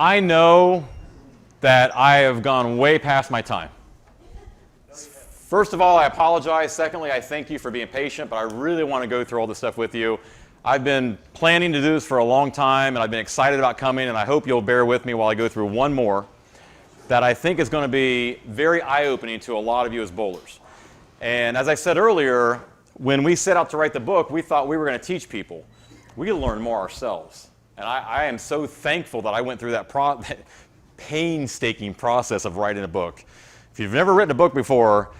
I know that I have gone way past my time. First of all, I apologize. Secondly, I thank you for being patient, but I really want to go through all this stuff with you. I've been planning to do this for a long time, and I've been excited about coming, and I hope you'll bear with me while I go through one more that I think is going to be very eye-opening to a lot of you as bowlers. And as I said earlier, when we set out to write the book, we thought we were going to teach people. We learn more ourselves. And I am so thankful that I went through that painstaking process of writing a book. If you've never written a book before,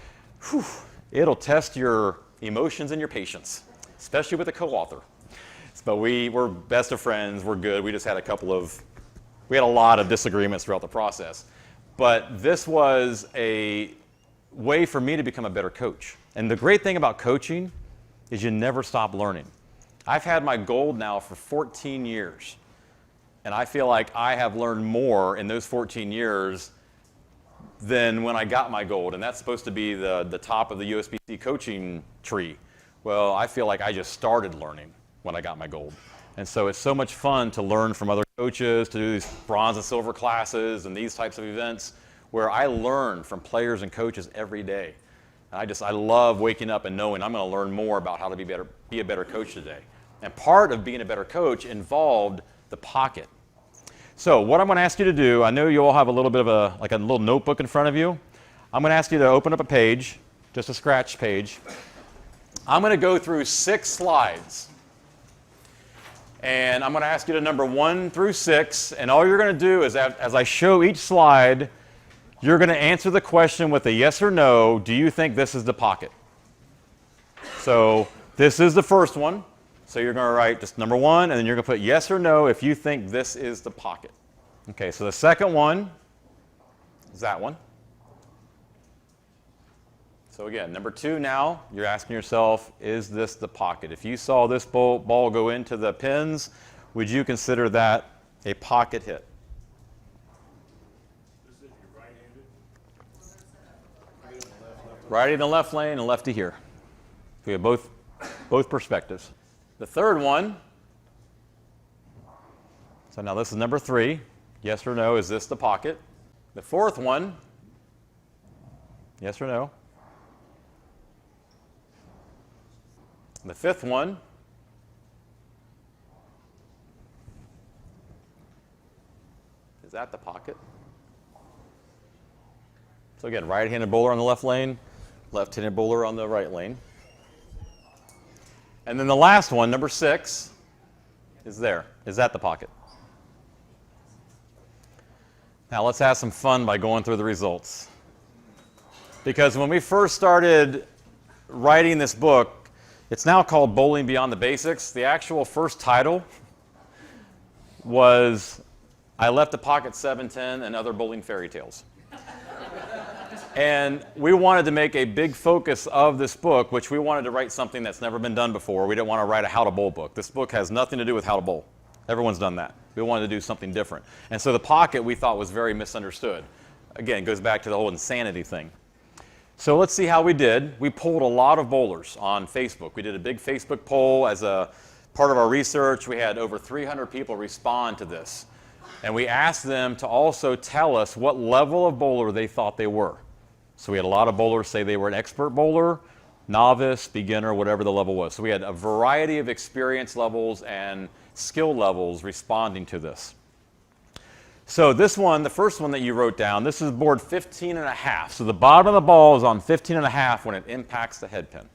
it'll test your emotions and your patience, especially with a co-author. But we're best of friends. We're good. We just had we had a lot of disagreements throughout the process. But this was a way for me to become a better coach. And the great thing about coaching is you never stop learning. I've had my gold now for 14 years. And I feel like I have learned more in those 14 years than when I got my gold. And that's supposed to be the top of the USBC coaching tree. Well, I feel like I just started learning when I got my gold. And so it's so much fun to learn from other coaches, to do these bronze and silver classes and these types of events where I learn from players and coaches every day. And I love waking up and knowing I'm going to learn more about how to be a better coach today. And part of being a better coach involved the pocket. So what I'm going to ask you to do, I know you all have a little bit of a little notebook in front of you. I'm going to ask you to open up a page, just a scratch page. I'm going to go through 6 slides. And I'm going to ask you to number 1 through 6. And all you're going to do is, as I show each slide, you're going to answer the question with a yes or no. Do you think this is the pocket? So this is the first one. So you're going to write just number 1, and then you're going to put yes or no if you think this is the pocket. Okay, so the second one is that one. So again, number 2 now, you're asking yourself, is this the pocket? If you saw this ball go into the pins, would you consider that a pocket hit? Righty in the left lane and lefty here. We have both perspectives. The third one, so now this is number 3. Yes or no, is this the pocket? The fourth one, yes or no? The fifth one, is that the pocket? So again, right-handed bowler on the left lane, left-handed bowler on the right lane. And then the last one, number 6, is there. Is that the pocket? Now let's have some fun by going through the results. Because when we first started writing this book, it's now called Bowling Beyond the Basics. The actual first title was I Left the Pocket 710 and Other Bowling Fairy Tales. And we wanted to make a big focus of this book, which we wanted to write something that's never been done before. We didn't want to write a how to bowl book. This book has nothing to do with how to bowl. Everyone's done that. We wanted to do something different. And so the pocket we thought was very misunderstood. Again, it goes back to the whole insanity thing. So let's see how we did. We polled a lot of bowlers on Facebook. We did a big Facebook poll as a part of our research. We had over 300 people respond to this. And we asked them to also tell us what level of bowler they thought they were. So we had a lot of bowlers say they were an expert bowler, novice, beginner, whatever the level was. So we had a variety of experience levels and skill levels responding to this. So this one, the first one that you wrote down, this is board 15.5. So the bottom of the ball is on 15.5 when it impacts the head pin.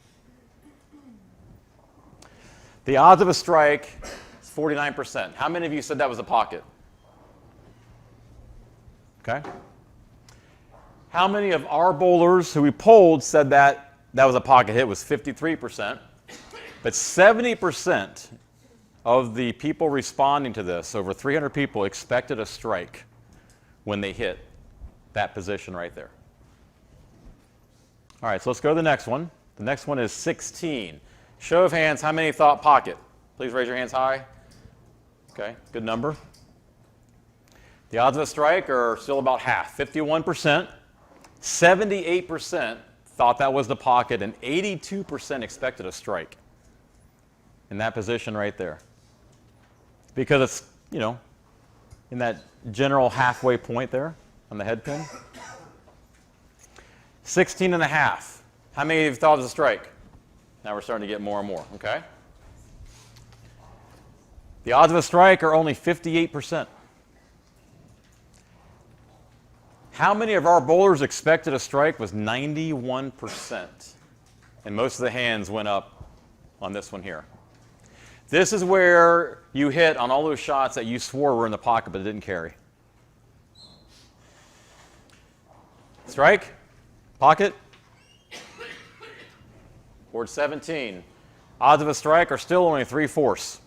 The odds of a strike is 49%. How many of you said that was a pocket? Okay. How many of our bowlers who we polled said that was a pocket hit? Was 53%. But 70% of the people responding to this, over 300 people, expected a strike when they hit that position right there. All right, so let's go to the next one. The next one is 16. Show of hands, how many thought pocket? Please raise your hands high. Okay, good number. The odds of a strike are still about half, 51%. 78% thought that was the pocket, and 82% expected a strike in that position right there. Because it's, in that general halfway point there on the head pin. 16.5. How many of you thought it was a strike? Now we're starting to get more and more, okay? The odds of a strike are only 58%. How many of our bowlers expected a strike was 91%. And most of the hands went up on this one here. This is where you hit on all those shots that you swore were in the pocket but didn't carry. Strike, pocket, board 17. Odds of a strike are still only 3/4.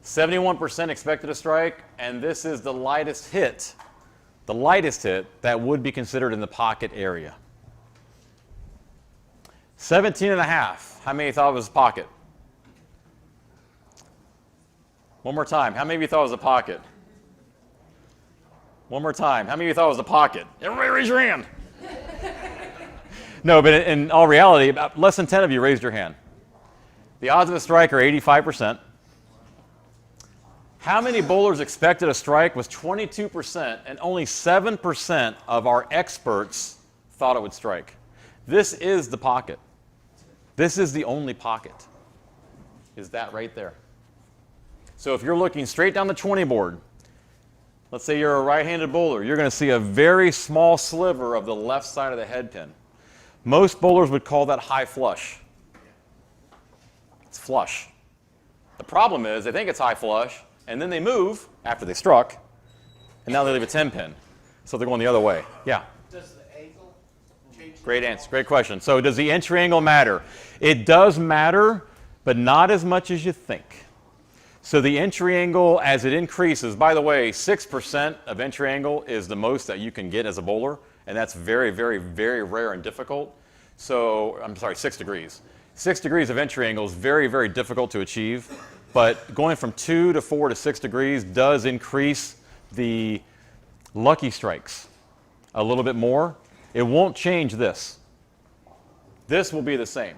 71% expected a strike, and this is the lightest hit that would be considered in the pocket area. 17.5. How many thought it was a pocket? One more time. How many of you thought it was a pocket? One more time. How many of you thought it was a pocket? Everybody raise your hand. No, but in all reality, about less than 10 of you raised your hand. The odds of a strike are 85%. How many bowlers expected a strike was 22%, and only 7% of our experts thought it would strike. This is the pocket. This is the only pocket. Is that right there? So if you're looking straight down the 20 board, let's say you're a right-handed bowler, you're going to see a very small sliver of the left side of the head pin. Most bowlers would call that high flush. It's flush. The problem is they think it's high flush, and then they move after they struck, and now they leave a 10 pin. So they're going the other way. Yeah? Does the angle change? Great answer. Great question. So does the entry angle matter? It does matter, but not as much as you think. So the entry angle, as it increases, by the way, 6% of entry angle is the most that you can get as a bowler, and that's very, very, very rare and difficult. So, I'm sorry, 6 degrees. 6 degrees of entry angle is very, very difficult to achieve, but going from 2 to 4 to 6 degrees does increase the lucky strikes a little bit more. It won't change this. This will be the same,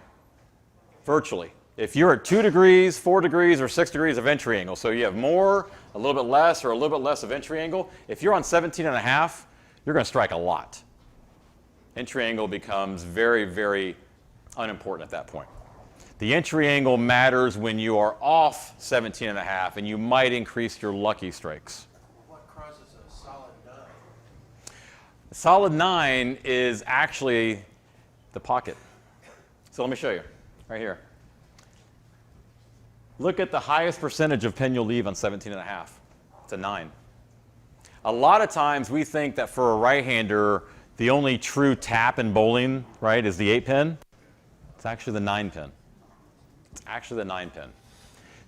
virtually. If you're at 2 degrees, 4 degrees, or 6 degrees of entry angle, so you have more, a little bit less, or a little bit less of entry angle, if you're on 17.5, you're going to strike a lot. Entry angle becomes very, very unimportant at that point. The entry angle matters when you are off 17.5, and you might increase your lucky strikes. What crosses a solid 9? A solid 9 is actually the pocket. So let me show you, right here. Look at the highest percentage of pin you'll leave on 17.5. It's a 9. A lot of times we think that for a right-hander, the only true tap in bowling, right, is the 8 pin. It's actually the 9 pin. It's actually the 9 pin.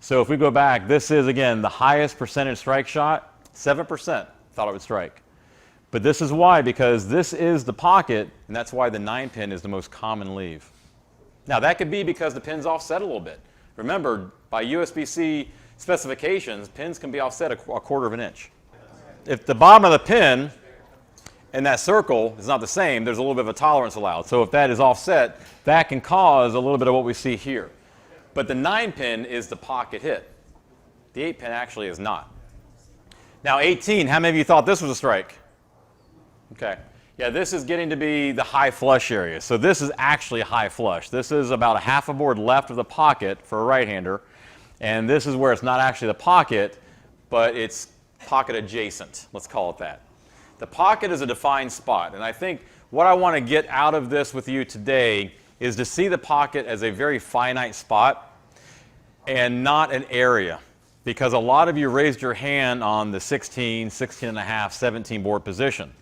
So if we go back, this is, again, the highest percentage strike shot. 7% thought it would strike. But this is why, because this is the pocket, and that's why the 9 pin is the most common leave. Now, that could be because the pin's offset a little bit. Remember, by USBC specifications, pins can be offset a 1/4 of an inch. If the bottom of the pin and that circle is not the same, there's a little bit of a tolerance allowed. So if that is offset, that can cause a little bit of what we see here. But the 9 pin is the pocket hit. The 8 pin actually is not. Now 18, how many of you thought this was a strike? Okay. Yeah, this is getting to be the high flush area. So this is actually a high flush. This is about a half a board left of the pocket for a right-hander. And this is where it's not actually the pocket, but it's pocket adjacent. Let's call it that. The pocket is a defined spot. And I think what I want to get out of this with you today is to see the pocket as a very finite spot and not an area. Because a lot of you raised your hand on the 16, 16.5, 17 board position.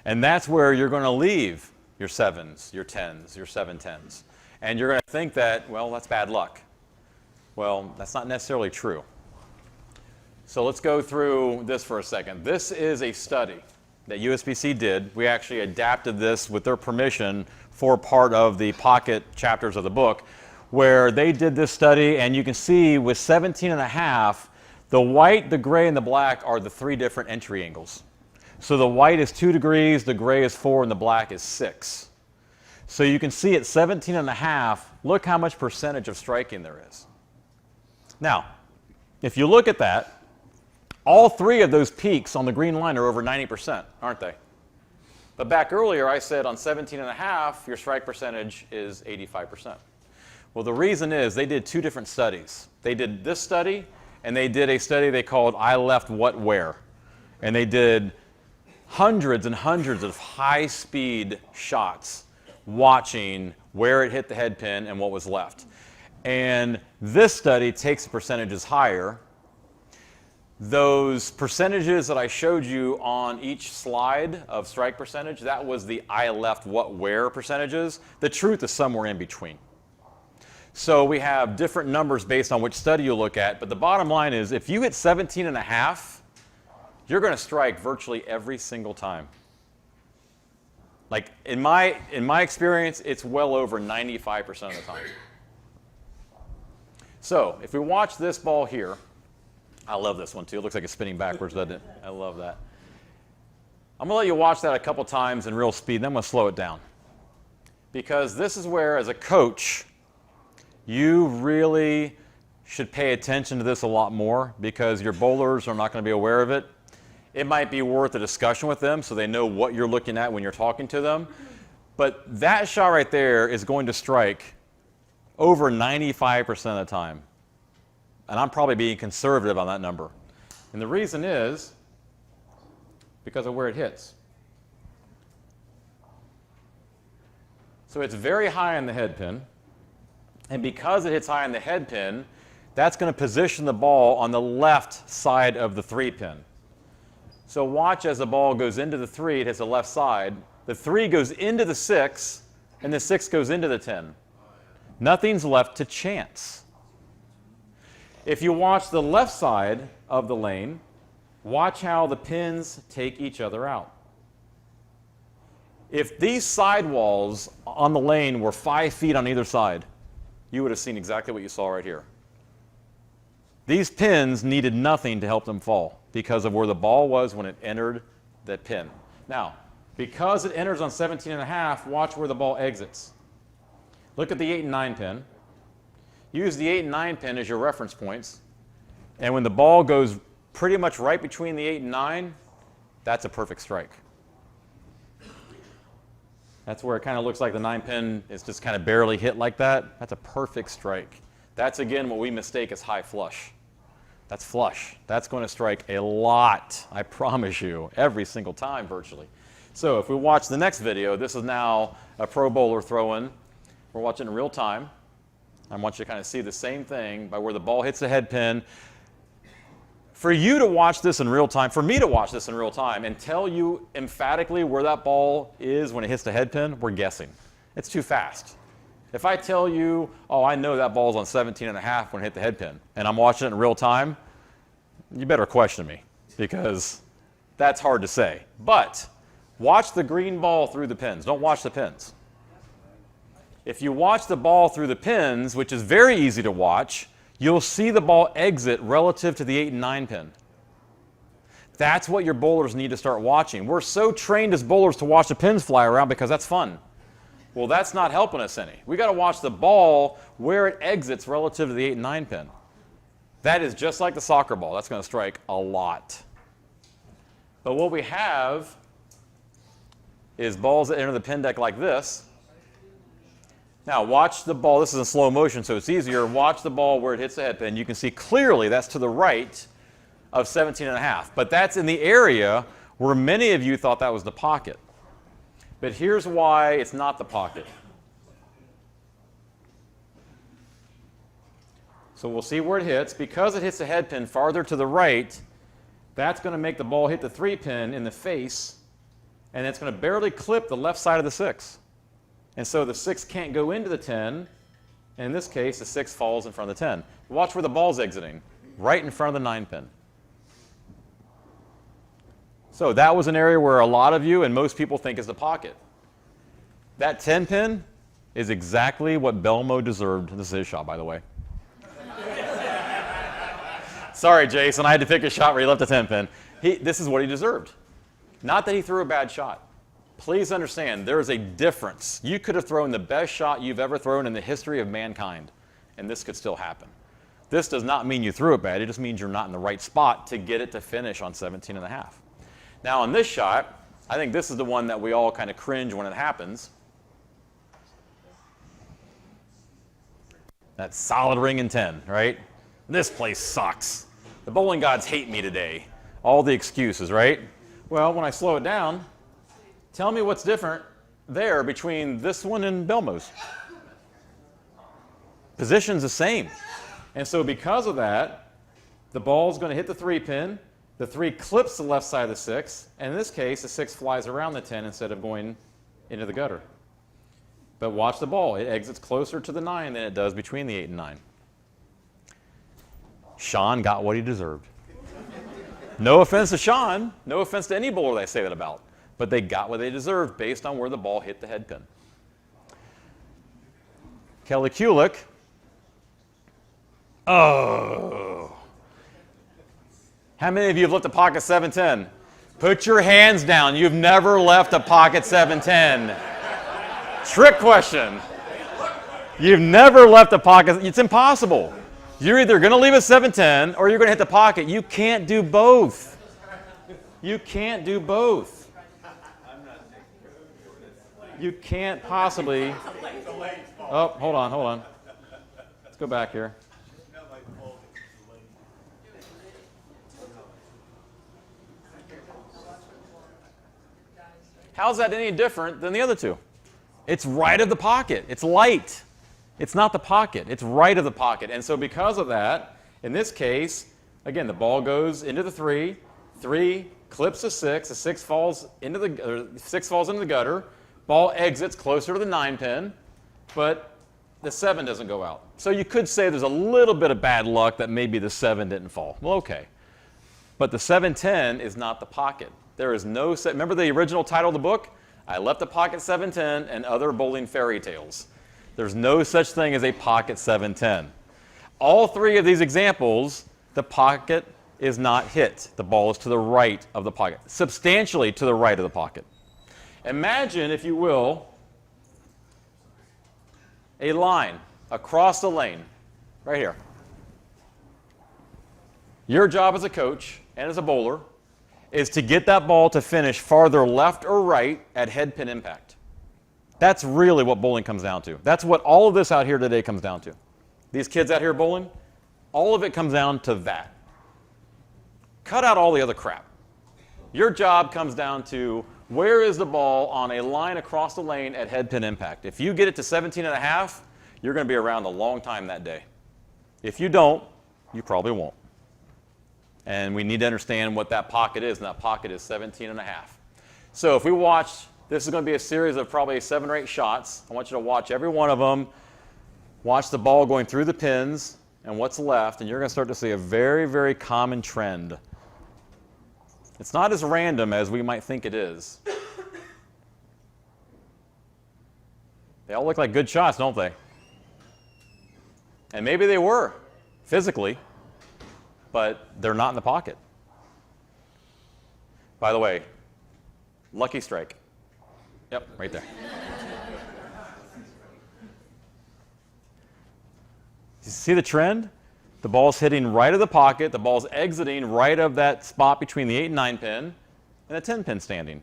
And that's where you're going to leave your 7s, your 10s, your 7-10s. And you're going to think that, well, that's bad luck. Well, that's not necessarily true. So let's go through this for a second. This is a study that USBC did. We actually adapted this with their permission for part of the pocket chapters of the book, where they did this study, and you can see with 17.5, the white, the gray, and the black are the 3 different entry angles. So the white is 2 degrees, the gray is 4, and the black is 6. So you can see at 17.5, look how much percentage of striking there is. Now, if you look at that, All three of those peaks on the green line are over 90%, aren't they? But back earlier, I said on 17.5, your strike percentage is 85%. Well, the reason is they did two different studies. They did this study, and they did a study they called I Left What Where. And they did hundreds and hundreds of high-speed shots watching where it hit the head pin and what was left. And this study takes the percentages higher. Those percentages that I showed you on each slide of strike percentage, that was the I left what where percentages. The truth is somewhere in between. So we have different numbers based on which study you look at, but the bottom line is if you hit 17.5, you're going to strike virtually every single time. Like in my experience, it's well over 95% of the time. So if we watch this ball here, I love this one too. It looks like it's spinning backwards, doesn't it? I love that. I'm going to let you watch that a couple times in real speed, then I'm going to slow it down. Because this is where, as a coach, you really should pay attention to this a lot more because your bowlers are not going to be aware of it. It might be worth a discussion with them so they know what you're looking at when you're talking to them. But that shot right there is going to strike over 95% of the time. And I'm probably being conservative on that number. And the reason is because of where it hits. So it's very high on the head pin. And because it hits high on the head pin, that's going to position the ball on the left side of the 3 pin. So watch as the ball goes into the 3, it hits the left side. The 3 goes into the 6, and the 6 goes into the 10. Nothing's left to chance. If you watch the left side of the lane, watch how the pins take each other out. If these sidewalls on the lane were 5 feet on either side, you would have seen exactly what you saw right here. These pins needed nothing to help them fall because of where the ball was when it entered that pin. Now, because it enters on 17.5, watch where the ball exits. Look at the 8 and 9 pin. Use the 8 and 9 pin as your reference points. And when the ball goes pretty much right between the 8 and 9, that's a perfect strike. That's where it kind of looks like the 9 pin is just kind of barely hit like that. That's a perfect strike. That's, again, what we mistake as high flush. That's flush. That's going to strike a lot, I promise you, every single time virtually. So if we watch the next video, this is now a pro bowler throwing. We're watching in real time. I want you to kind of see the same thing by where the ball hits the head pin. For you to watch this in real time, for me to watch this in real time and tell you emphatically where that ball is when it hits the head pin, we're guessing. It's too fast. If I tell you, oh, I know that ball's on 17.5 when it hit the head pin, and I'm watching it in real time, you better question me because that's hard to say. But watch the green ball through the pins. Don't watch the pins. If you watch the ball through the pins, which is very easy to watch, you'll see the ball exit relative to the 8 and 9 pin. That's what your bowlers need to start watching. We're so trained as bowlers to watch the pins fly around because that's fun. Well, that's not helping us any. We got to watch the ball where it exits relative to the 8 and 9 pin. That is just like the soccer ball. That's going to strike a lot. But what we have is balls that enter the pin deck like this. Now watch the ball. This is in slow motion, so it's easier. Watch the ball where it hits the head pin. You can see clearly that's to the right of 17.5. But that's in the area where many of you thought that was the pocket. But here's why it's not the pocket. So we'll see where it hits. Because it hits the head pin farther to the right, that's going to make the ball hit the 3 pin in the face, and it's going to barely clip the left side of the 6. And so the 6 can't go into the 10, and in this case, the 6 falls in front of the 10. Watch where the ball's exiting, right in front of the 9 pin. So that was an area where a lot of you and most people think is the pocket. That 10 pin is exactly what Belmo deserved. This is his shot, by the way. Sorry, Jason, I had to pick a shot where he left the 10 pin. This is what he deserved. Not that he threw a bad shot. Please understand, there is a difference. You could have thrown the best shot you've ever thrown in the history of mankind, and this could still happen. This does not mean you threw it bad. It just means you're not in the right spot to get it to finish on 17 and a half. Now on this shot, I think this is the one that we all kind of cringe when it happens. That solid ring in 10, right? This place sucks. The bowling gods hate me today. All the excuses, right? Well, when I slow it down, tell me what's different there between this one and Belmo's. Position's the same. And so because of that, the ball's going to hit the 3 pin, the 3 clips the left side of the 6, and in this case, the 6 flies around the 10 instead of going into the gutter. But watch the ball. It exits closer to the 9 than it does between the 8 and 9. Sean got what he deserved. No offense to Sean, no offense to any bowler they say that about, but they got what they deserved based on where the ball hit the head pin. Kelly Kulick. Oh. How many of you have left a pocket 710? Put your hands down. You've never left a pocket 710. Trick question. You've never left a pocket. It's impossible. You're either going to leave a 710 or you're going to hit the pocket. You can't do both. You can't do both. You can't possibly. Oh, hold on, hold on. Let's go back here. How's that any different than the other two? It's right of the pocket. It's light. It's not the pocket. It's right of the pocket. And so because of that, in this case, again, the ball goes into the 3, 3 clips a 6, the 6 falls into the gutter, ball exits closer to the 9 pin, but the 7 doesn't go out. So you could say there's a little bit of bad luck that maybe the 7 didn't fall. Well, okay. But the 710 is not the pocket. There is no set. Remember the original title of the book? I Left a Pocket 710 and Other Bowling Fairy Tales. There's no such thing as a pocket 710. All 3 of these examples, the pocket is not hit. The ball is to the right of the pocket, substantially to the right of the pocket. Imagine, if you will, a line across the lane, right here. Your job as a coach and as a bowler is to get that ball to finish farther left or right at head pin impact. That's really what bowling comes down to. That's what all of this out here today comes down to. These kids out here bowling, all of it comes down to that. Cut out all the other crap. Your job comes down to where is the ball on a line across the lane at head pin impact. If you get it to 17 and a half, you're going to be around a long time that day. If you don't, you probably won't. And we need to understand what that pocket is, and that pocket is 17 and a half. So if we watch, this is going to be a series of probably 7 or 8 shots. I want you to watch every one of them. Watch the ball going through the pins and what's left, and you're going to start to see a very, very common trend. It's not as random as we might think it is. They all look like good shots, don't they? And maybe they were, physically, but they're not in the pocket. By the way, lucky strike. Yep, right there. You see the trend? The ball's hitting right of the pocket. The ball's exiting right of that spot between the 8 and 9 pin and the 10 pin standing.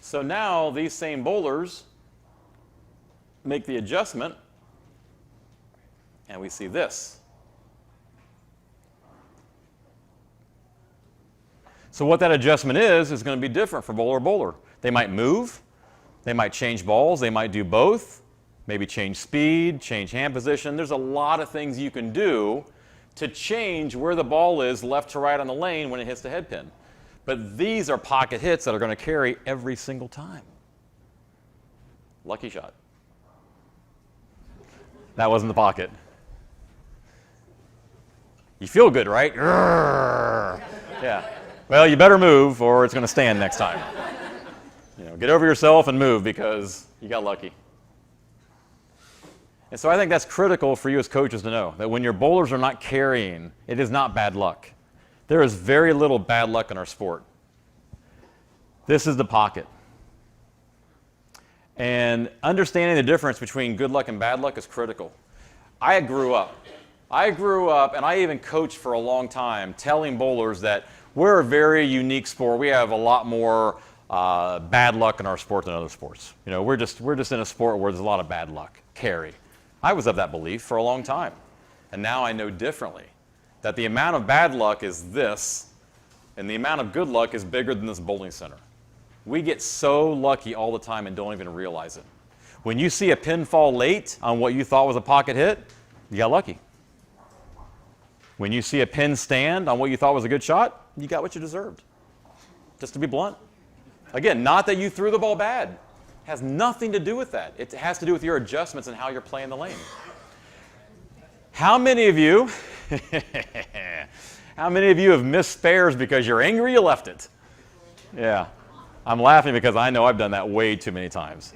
So now these same bowlers make the adjustment, and we see this. So what that adjustment is going to be different for bowler to bowler. They might move, they might change balls, they might do both, maybe change speed, change hand position. There's a lot of things you can do to change where the ball is left to right on the lane when it hits the head pin. But these are pocket hits that are going to carry every single time. Lucky shot. That wasn't the pocket. You feel good, right? Yeah. Well, you better move or it's going to stand next time. Get over yourself and move because you got lucky. And so I think that's critical for you as coaches to know, that when your bowlers are not carrying, it is not bad luck. There is very little bad luck in our sport. This is the pocket. And understanding the difference between good luck and bad luck is critical. I grew up and I even coached for a long time telling bowlers that we're a very unique sport. We have a lot more bad luck in our sport than other sports. You know, we're just in a sport where there's a lot of bad luck. Carry. I was of that belief for a long time. And now I know differently. That the amount of bad luck is this, and the amount of good luck is bigger than this bowling center. We get so lucky all the time and don't even realize it. When you see a pin fall late on what you thought was a pocket hit, you got lucky. When you see a pin stand on what you thought was a good shot, you got what you deserved. Just to be blunt. Again, not that you threw the ball bad. It has nothing to do with that. It has to do with your adjustments and how you're playing the lane. How many of you have missed spares because you're angry you left it? Yeah. I'm laughing because I know I've done that way too many times.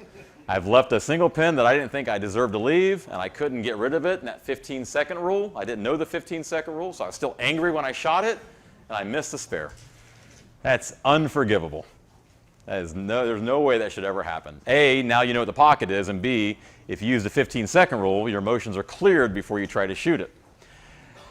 I've left a single pin that I didn't think I deserved to leave, and I couldn't get rid of it in that 15-second rule. I didn't know the 15-second rule, so I was still angry when I shot it, and I missed the spare. That's unforgivable. There's no way that should ever happen. A, now you know what the pocket is, and B, if you use the 15-second rule, your emotions are cleared before you try to shoot it.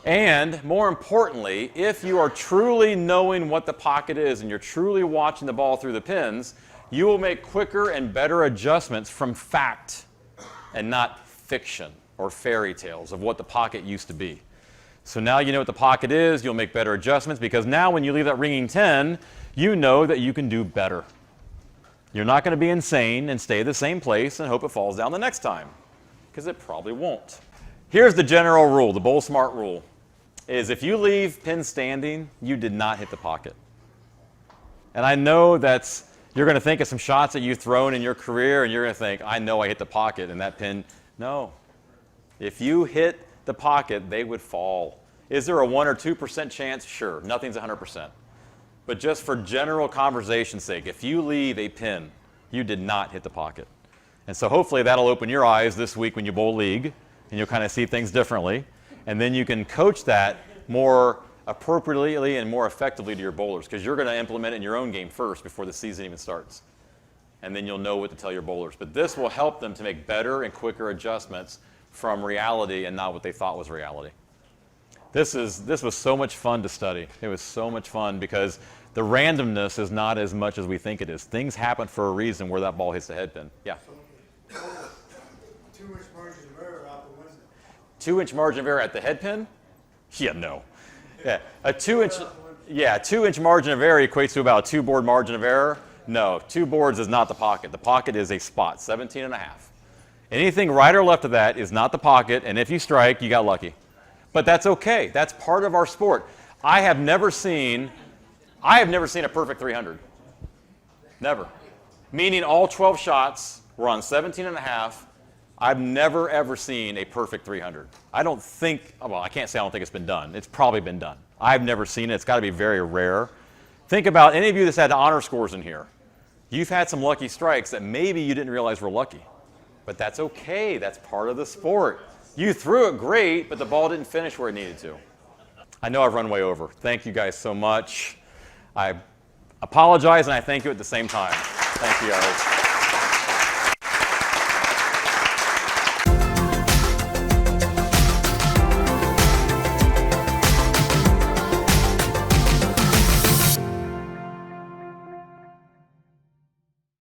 And more importantly, if you are truly knowing what the pocket is and you're truly watching the ball through the pins, you will make quicker and better adjustments from fact and not fiction or fairy tales of what the pocket used to be. So now you know what the pocket is, you'll make better adjustments because now when you leave that ringing 10, you know that you can do better. You're not going to be insane and stay the same place and hope it falls down the next time, because it probably won't. Here's the general rule, the bowl smart rule, is if you leave pin standing, you did not hit the pocket. And I know you're going to think of some shots that you've thrown in your career, and you're going to think, I know I hit the pocket, and that pin, no. If you hit the pocket, they would fall. Is there a 1 or 2% chance? Sure, nothing's 100%. But just for general conversation's sake, if you leave a pin, you did not hit the pocket. And so hopefully that'll open your eyes this week when you bowl league, and you'll kind of see things differently. And then you can coach that more appropriately and more effectively to your bowlers, because you're going to implement it in your own game first before the season even starts. And then you'll know what to tell your bowlers. But this will help them to make better and quicker adjustments from reality and not what they thought was reality. This was so much fun to study. It was so much fun because the randomness is not as much as we think it is. Things happen for a reason where that ball hits the head pin. Yeah? 2-inch margin of error out the window. 2-inch margin of error at the head pin? Yeah, no. Yeah, a 2-inch margin of error equates to about a 2-board margin of error. No, 2 boards is not the pocket. The pocket is a spot, 17.5. Anything right or left of that is not the pocket, and if you strike, you got lucky. But that's okay. That's part of our sport. I have never seen a perfect 300. Never. Meaning all 12 shots were on 17.5. I've never, ever seen a perfect 300. I can't say I don't think it's been done. It's probably been done. I've never seen it. It's got to be very rare. Think about any of you that's had honor scores in here. You've had some lucky strikes that maybe you didn't realize were lucky. But that's okay. That's part of the sport. You threw it great, but the ball didn't finish where it needed to. I know I've run way over. Thank you guys so much. I apologize, and I thank you at the same time. Thank you, guys.